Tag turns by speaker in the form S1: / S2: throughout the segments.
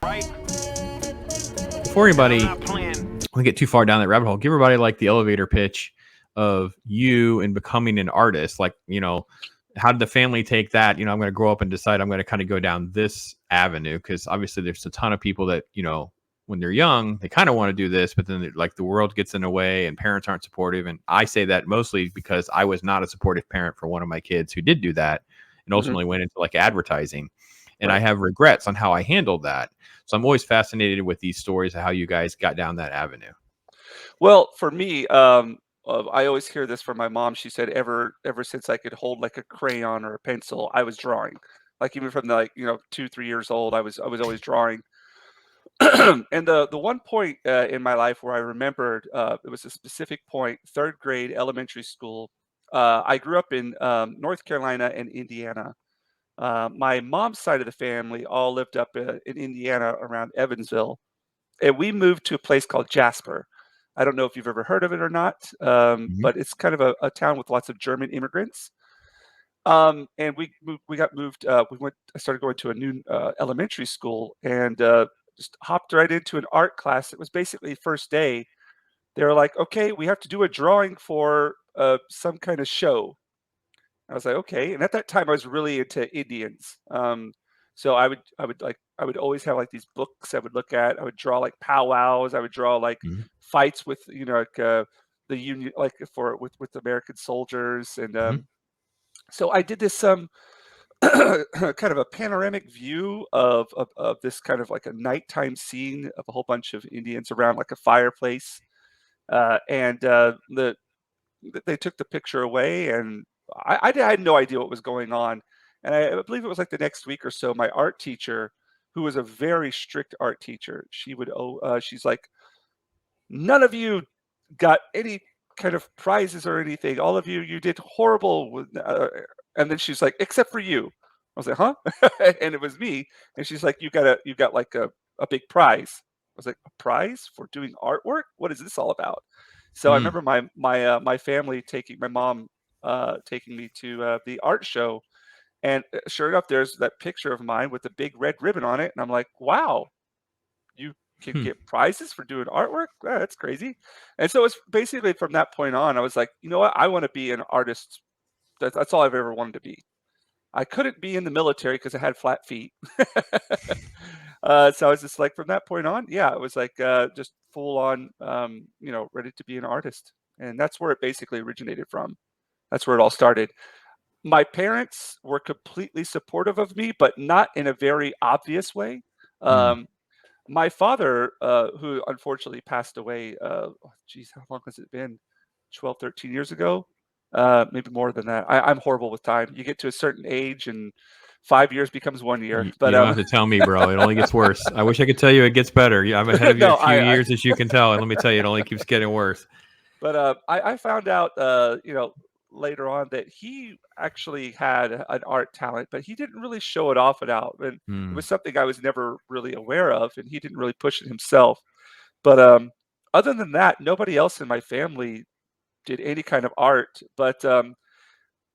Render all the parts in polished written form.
S1: Right?
S2: Before anybody
S1: I'm not playing.
S2: we get too far down that rabbit hole, give everybody like the elevator pitch of you and becoming an artist. Like, how did the family take that? I'm going to grow up and decide I'm going to kind of go down this avenue, because obviously there's a ton of people that, when they're young, they kind of want to do this, but then like the world gets in the way and parents aren't supportive. And I say that mostly because I was not a supportive parent for one of my kids who did do that and ultimately went into like advertising. And I
S3: Right.
S2: have regrets on how I handled that. So I'm always fascinated with these stories of how you guys got down that avenue.
S3: Well, for me, I always hear this from my mom. She said, ever since I could hold like a crayon or a pencil, I was drawing. Like even from the, like 2, 3 years old, I was always drawing. And the one point in my life where I remembered, it was a specific point, third grade elementary school. I grew up in North Carolina and Indiana. My mom's side of the family all lived up in Indiana around Evansville, and we moved to a place called Jasper. I don't know if you've ever heard of it or not,
S2: Mhm.
S3: but it's kind of a town with lots of German immigrants. And we got moved. I started going to a new elementary school, and just hopped right into an art class. It was basically first day. They were like, "Okay, we have to do a drawing for some kind of show." I was like, "Okay." And at that time, I was really into Indians. So I would always have like these books I would look at. I would draw like powwows. I would draw like
S2: Mhm.
S3: fights with like the Union, like for with American soldiers. And
S2: Mhm.
S3: so I did this kind of a panoramic view of this kind of like a nighttime scene of a whole bunch of Indians around like a fireplace. And they took the picture away, and I had no idea what was going on. And I believe it was like the next week or so, my art teacher, who was a very strict art teacher, she's like, none of you got any kind of prizes or anything. All of you, you did horrible. And then she's like, except for you. I was like, huh? And it was me. And she's like, you got like a big prize. I was like, a prize for doing artwork? What is this all about? So I
S2: Mm.
S3: remember my family taking my mom taking me to the art show, and sure enough, there's that picture of mine with the big red ribbon on it, and I'm like, wow, you can
S2: Hmm.
S3: get prizes for doing artwork? That's crazy. And so it's basically from that point on, I was like, you know what? I want to be an artist. That's all I've ever wanted to be. I couldn't be in the military because I had flat feet. So I was just like, from that point on, yeah, it was like just full on, ready to be an artist. And that's where it basically originated from. That's where it all started. My parents were completely supportive of me, but not in a very obvious way.
S2: Mm.
S3: Um, my father, who unfortunately passed away, oh, geez, how long has it been? 12, 13 years ago? Maybe more than that. I'm horrible with time. You get to a certain age and 5 years becomes 1 year.
S2: You
S3: But
S2: don't have to tell me, bro. It only gets worse. I wish I could tell you it gets better. Yeah, I'm ahead of you a
S3: no,
S2: few years, as you can tell. And let me tell you, it only keeps getting worse.
S3: but I found out, later on that he actually had an art talent, but he didn't really show it off and out. And it
S2: Mm.
S3: was something I was never really aware of, and he didn't really push it himself. But other than that, nobody else in my family did any kind of art. But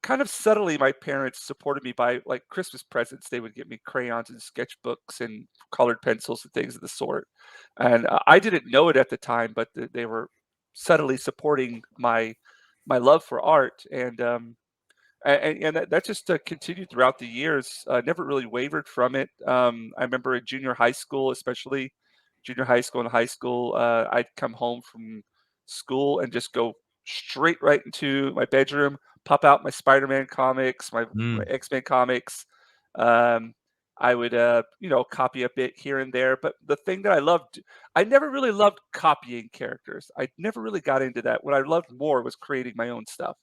S3: kind of subtly, my parents supported me by like Christmas presents. They would get me crayons and sketchbooks and colored pencils and things of the sort. And I didn't know it at the time, but they were subtly supporting my love for art. And that just continued throughout the years. Never really wavered from it. I remember in junior high school, especially junior high school and high school, I'd come home from school and just go straight right into my bedroom, pop out my Spider-Man comics, my
S2: Mm.
S3: X-Men comics. Um, I would, copy a bit here and there. But the thing that I never really loved copying characters. I never really got into that. What I loved more was creating my own stuff.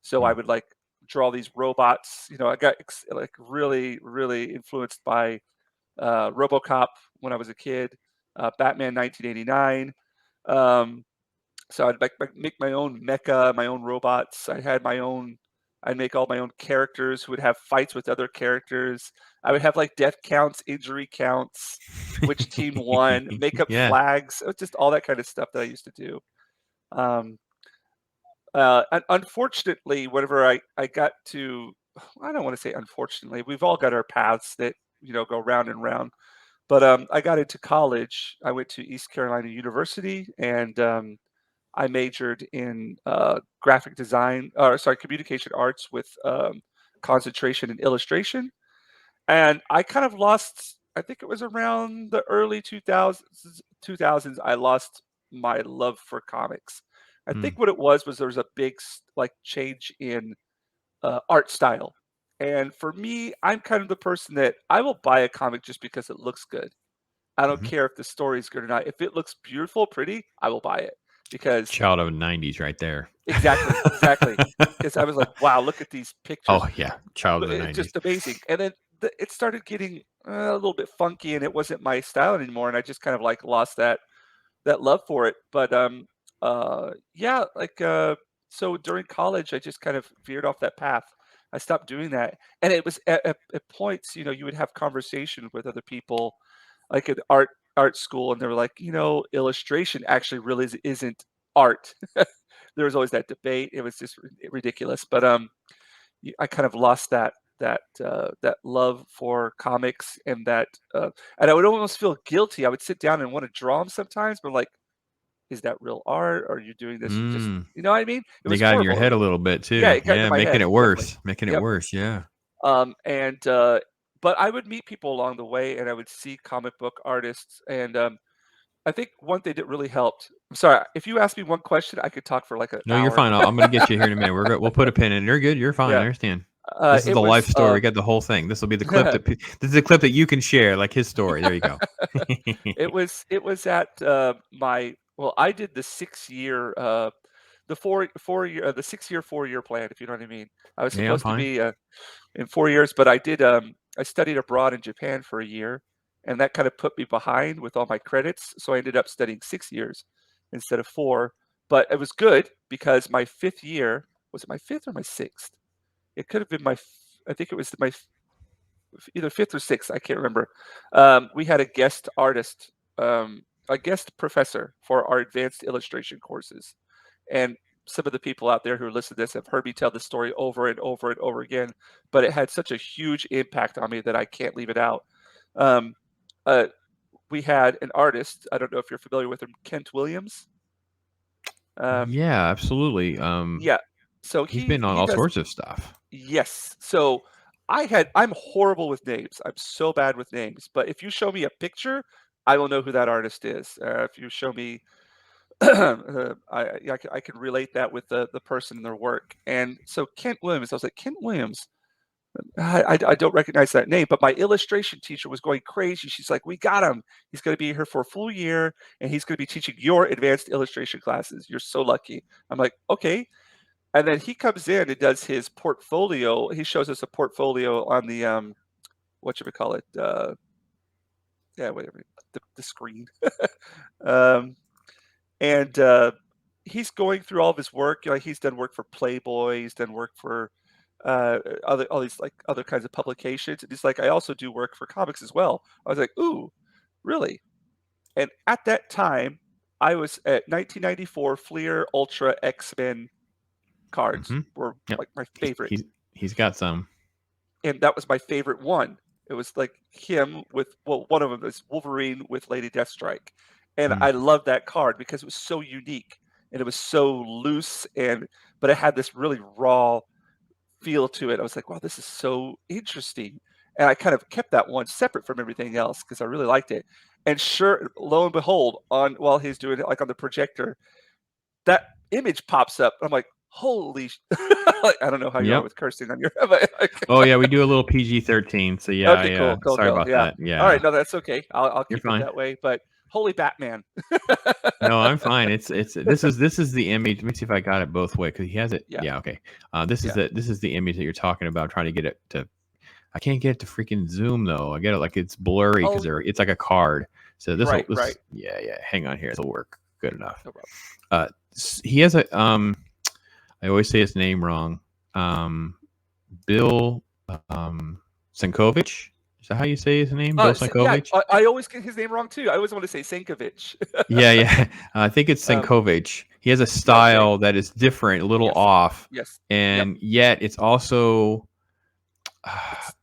S3: So I
S2: Mm.
S3: would like draw these robots. I got like really, really influenced by RoboCop when I was a kid, Batman 1989. Um, so I'd make my own mecha, my own robots. I'd make all my own characters who would have fights with other characters. I would have like death counts, injury counts, which team won, make up
S2: Yeah.
S3: flags, just all that kind of stuff that I used to do. Um, unfortunately, whenever I got to, I don't want to say unfortunately, we've all got our paths that go round and round. But I got into college. I went to East Carolina University, and I majored in graphic design, or sorry, communication arts with concentration in illustration. And I kind of lost, I think it was around the early 2000s, I lost my love for comics. I
S2: Hmm.
S3: think what it was there was a big like change in art style. And for me, I'm kind of the person that I will buy a comic just because it looks good. I don't
S2: Mhm.
S3: care if the story is good or not. If it looks beautiful, pretty, I will buy it because
S2: Child of the 90s right there.
S3: exactly, exactly. Because I was like, wow, look at these pictures.
S2: Oh, yeah. Child of the
S3: It's
S2: 90s.
S3: just amazing. And then it started getting a little bit funky, and it wasn't my style anymore. And I just kind of like lost that love for it. But yeah, like so during college, I just kind of veered off that path. I stopped doing that, and it was at points, you would have conversation with other people, like at art school, and they were like, illustration actually really isn't art. There was always that debate. It was just ridiculous. But I kind of lost that love for comics, and I would almost feel guilty. I would sit down and want to draw them sometimes, but like, is that real art? Or are you doing this just,
S2: Mm.
S3: you know what I mean? It
S2: They
S3: was
S2: got in your
S3: horrible.
S2: head a little bit
S3: Yeah,
S2: too.
S3: it got into
S2: Yeah,
S3: my
S2: making
S3: head,
S2: it
S3: definitely.
S2: worse. Making it
S3: Yep.
S2: worse. Yeah.
S3: And but I would meet people along the way, and I would see comic book artists, and I think one thing that really helped. I'm sorry, if you ask me one question, I could talk for like an
S2: No, you're
S3: hour.
S2: fine. I'm going to get you here in a minute. We'll put a pin in. You're good. You're fine. I
S3: Yeah,
S2: understand. This is
S3: it
S2: the life
S3: was
S2: story. We got the whole thing. This will be the clip that this is a clip that you can share, like his story. There you go.
S3: it was at I did the 6 year the 4 year the 6 year 4 year plan, if you know what I mean. I was
S2: Yeah, I'm
S3: supposed to
S2: fine.
S3: be in 4 years, but I studied abroad in Japan for a year, and that kind of put me behind with all my credits. So I ended up studying 6 years instead of four. But it was good because my fifth year, was it my fifth or my sixth? It could have been I think it was either fifth or sixth, I can't remember. We had a guest artist, a guest professor for our advanced illustration courses. And some of the people out there who listen to this have heard me tell the story over and over and over again, but it had such a huge impact on me that I can't leave it out. Um, uh, we had an artist, I don't know if you're familiar with him, Kent Williams. Um,
S2: Yeah, absolutely.
S3: yeah. So
S2: He's
S3: he
S2: been on
S3: he
S2: all
S3: does.
S2: sorts of stuff.
S3: Yes. So I'm horrible with names. I'm so bad with names. But if you show me a picture, I will know who that artist is. If you show me, I can relate that with the person and their work. And so Kent Williams, I was like, Kent Williams. I don't recognize that name, but my illustration teacher was going crazy. She's like, "We got him. He's going to be here for a full year, and he's going to be teaching your advanced illustration classes. You're so lucky." I'm like, "Okay." And then he comes in and does his portfolio. He shows us a portfolio on the what should we call it? Yeah, whatever, the screen. um, and he's going through all of his work. He's done work for Playboy. He's done work for all these like other kinds of publications. And he's like, I also do work for comics as well. I was like, ooh, really? And at that time, I was at 1994 Fleer Ultra X-Men cards
S2: Hmm.
S3: were
S2: Yep.
S3: like my
S2: He's
S3: favorite.
S2: he's he's got some.
S3: And that was my favorite one. It was like him with, well, one of them is Wolverine with Lady Deathstrike, and
S2: Mm.
S3: I loved that card because it was so unique and it was so loose, but it had this really raw feel to it. I was like, wow, this is so interesting, and I kind of kept that one separate from everything else because I really liked it. And sure, lo and behold, on while he's doing it, like on the projector, that image pops up. I'm like, holy! Like, I don't know how you are
S2: Yep.
S3: with cursing on your, but like,
S2: Oh yeah, we do a little PG-13. So yeah,
S3: okay, cool, cool,
S2: sorry
S3: cool.
S2: about
S3: Yeah.
S2: that.
S3: All
S2: Yeah,
S3: right. No, that's okay. I'll
S2: you're
S3: keep it
S2: fine.
S3: that way. But holy Batman.
S2: No, I'm fine. This is the image. Let me see if I got it both ways because he has it.
S3: Yeah.
S2: Yeah, okay. This is
S3: Yeah.
S2: the image that you're talking about. Trying to get it to. I can't get it to freaking zoom though. I get it like it's blurry because
S3: Oh,
S2: it's like a card. So
S3: right,
S2: this
S3: right.
S2: yeah. Hang on here. This will work good enough.
S3: No problem.
S2: He has a I always say his name wrong. Bill Senkovich. Is that how you say his name? Bill
S3: Yeah,
S2: Senkovich?
S3: I always get his name wrong too. I always want to say Sankovic.
S2: Yeah. I think it's
S3: um,
S2: Senkovich. He has a
S3: okay.
S2: style that is different, a little
S3: Yes.
S2: off,
S3: Yes. Yep.
S2: and yet it's also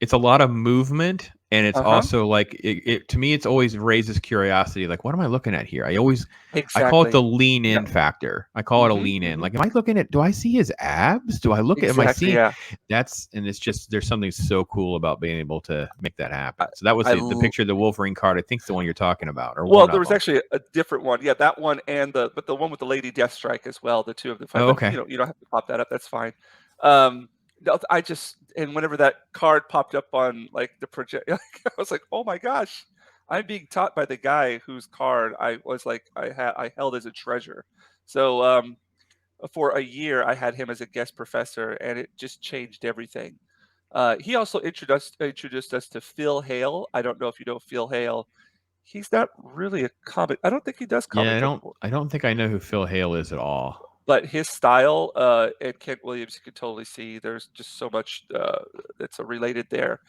S2: it's a lot of movement And it's also like it to me, it's always raises curiosity. Like, what am I looking at here? I call it the
S3: Exactly.
S2: lean in
S3: Yeah.
S2: factor. I call it a lean in. Like, am I looking at? Do I see his abs? Do I look at? Am I
S3: Exactly.
S2: seeing?
S3: Yeah.
S2: And it's just there's something so cool about being able to make that happen.
S3: I,
S2: So that was
S3: I
S2: the picture of the Wolverine card. I think it's the one you're talking about, or
S3: Well,
S2: one
S3: there
S2: of
S3: was
S2: them.
S3: actually a different one. Yeah, that one and the one with the Lady Deathstrike as well. The two of them fight,
S2: Oh,
S3: but
S2: okay.
S3: you don't have to pop that up. That's fine. No, I just and whenever that card popped up on like the project, I was like, oh my gosh, I'm being taught by the guy whose card I was like I held as a treasure. So for a year, I had him as a guest professor, and it just changed everything. He also introduced us to Phil Hale. I don't know if you know Phil Hale. He's not really a comic I don't think he does
S2: Yeah,
S3: comic book,
S2: I don't think I know who Phil Hale is at all.
S3: but his style, and Kent Williams, you could totally see there's just so much, that's related there.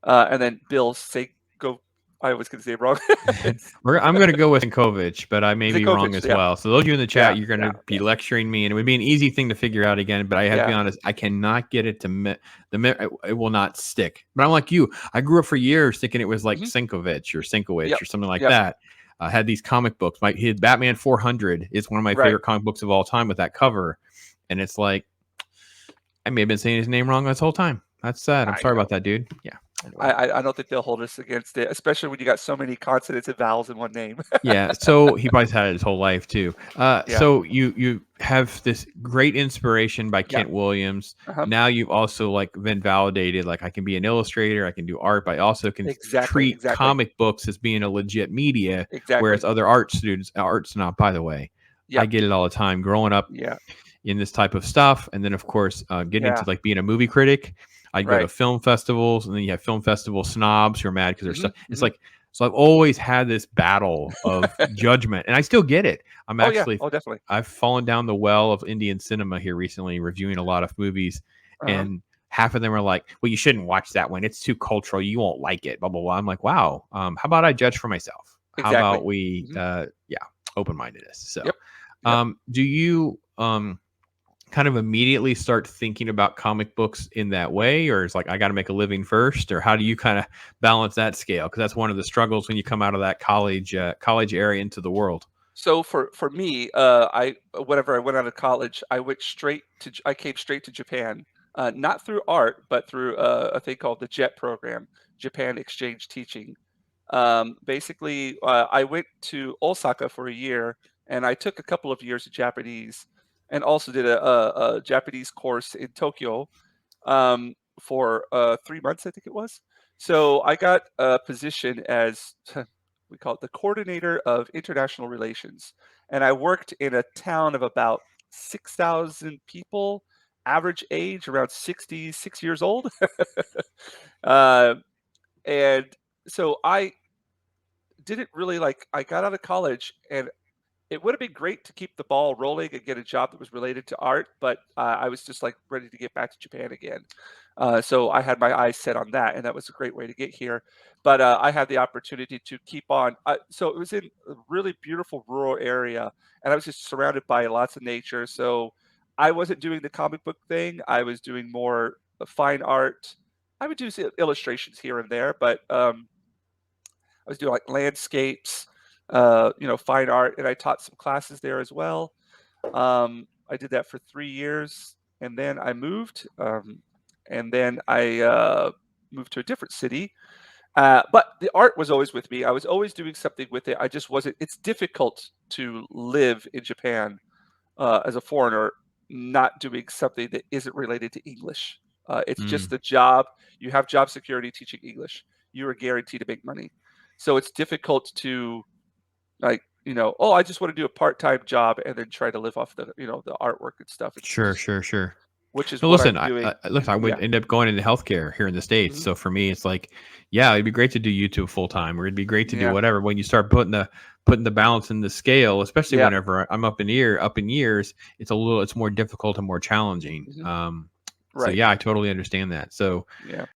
S3: And then Bill Seiko I was gonna say it wrong. It's
S2: I'm going to go with Sinkovich, but I may be wrong
S3: Zikovich,
S2: as
S3: yeah.
S2: well. So those of you in the chat,
S3: Yeah,
S2: you're going
S3: yeah,
S2: to be
S3: yeah,
S2: lecturing me, and it would be an easy thing to figure out again. But I have to be
S3: yeah.
S2: honest, I cannot get it to it will not stick. But I'm like you. I grew up for years thinking it was like
S3: Mhm.
S2: Sinkovich or
S3: Yep,
S2: Sinkowich or something like
S3: yep,
S2: that. I had these comic books. His Batman 400 is one of my
S3: right.
S2: favorite comic books of all time with that cover, and it's like I may have been saying his name wrong this whole time. That's sad. I'm
S3: I
S2: sorry
S3: know.
S2: about that, dude. Yeah. Anyway.
S3: I don't think they'll hold us against it, especially when you got so many consonants and vowels in one name.
S2: Yeah, so he probably had it his whole life too.
S3: Yeah,
S2: So you have this great inspiration by
S3: yeah.
S2: Kent Williams.
S3: Uh-huh.
S2: Now you've also like been validated. Like I can be an illustrator, I can do art, but I also can
S3: Exactly,
S2: treat
S3: exactly,
S2: comic books as being a legit media,
S3: exactly.
S2: whereas other art's not. By the way, I
S3: Yep,
S2: get it all the time. Growing up
S3: yeah,
S2: in this type of stuff, and then of course getting into
S3: yeah,
S2: like being a movie critic. I'd go to
S3: right.
S2: film festivals, and then you have film festival snobs who are mad because there's stuff.
S3: Mhm,
S2: It's
S3: mhm.
S2: like so I've always had this battle of judgment, and I still get it.
S3: Oh, yeah. Oh, definitely.
S2: I've fallen down the well of Indian cinema here recently, reviewing a lot of movies,
S3: Uh-huh.
S2: and half of them are like, "Well, you shouldn't watch that one. It's too cultural. You won't like it." Blah blah blah. I'm like, "Wow. How about I judge for myself? How about
S3: Exactly.
S2: we,
S3: Mhm.
S2: yeah, open mindedness." So,
S3: Yep. Yep.
S2: do you kind of immediately start thinking about comic books in that way, or it's like I got to make a living first, or how do you kind of balance that scale? Because that's one of the struggles when you come out of that college area into the world.
S3: So for me, I whenever I went out of college, I came straight to Japan, not through art, but through a thing called the JET program, Japan Exchange Teaching. Basically, I went to Osaka for a year, and I took a couple of years of Japanese, and also did a Japanese course in Tokyo for 3 months, I think it was. So I got a position as we call it the coordinator of international relations, and I worked in a town of about 6,000 people, average age around 66 years old. uh, and so I didn't really like. I got out of college, and it would have been great to keep the ball rolling and get a job that was related to art, but I was just like ready to get back to Japan again. So I had my eyes set on that, and that was a great way to get here. But I had the opportunity to keep on. So it was in a really beautiful rural area, and I was just surrounded by lots of nature. So I wasn't doing the comic book thing. I was doing more fine art. I would do illustrations here and there, but I was doing like landscapes, fine art, and I taught some classes there as well. I did that for 3 years, and then I moved, and then I moved to a different city. But the art was always with me. I was always doing something with it. I just wasn't. It's difficult to live in Japan as a foreigner, not doing something that isn't related to English. It's just
S2: Mm,
S3: a job. You have job security teaching English. You are guaranteed to make money. So it's difficult to like, oh, I just want to do a part-time job and then try to live off the artwork and stuff. It's
S2: sure,
S3: just,
S2: sure, sure.
S3: which is
S2: No,
S3: what
S2: listen,
S3: I'm doing.
S2: I
S3: Yeah.
S2: would end up going into healthcare here in the States.
S3: Mhm.
S2: So for me, it's like, yeah, it'd be great to do YouTube full time, or it'd be great to do
S3: Yeah.
S2: whatever. When you start putting the balance in the scale, especially
S3: Yeah.
S2: whenever I'm up in years, it's more difficult and more challenging.
S3: Mhm.
S2: So
S3: Right.
S2: yeah, I totally understand that. So
S3: Yeah.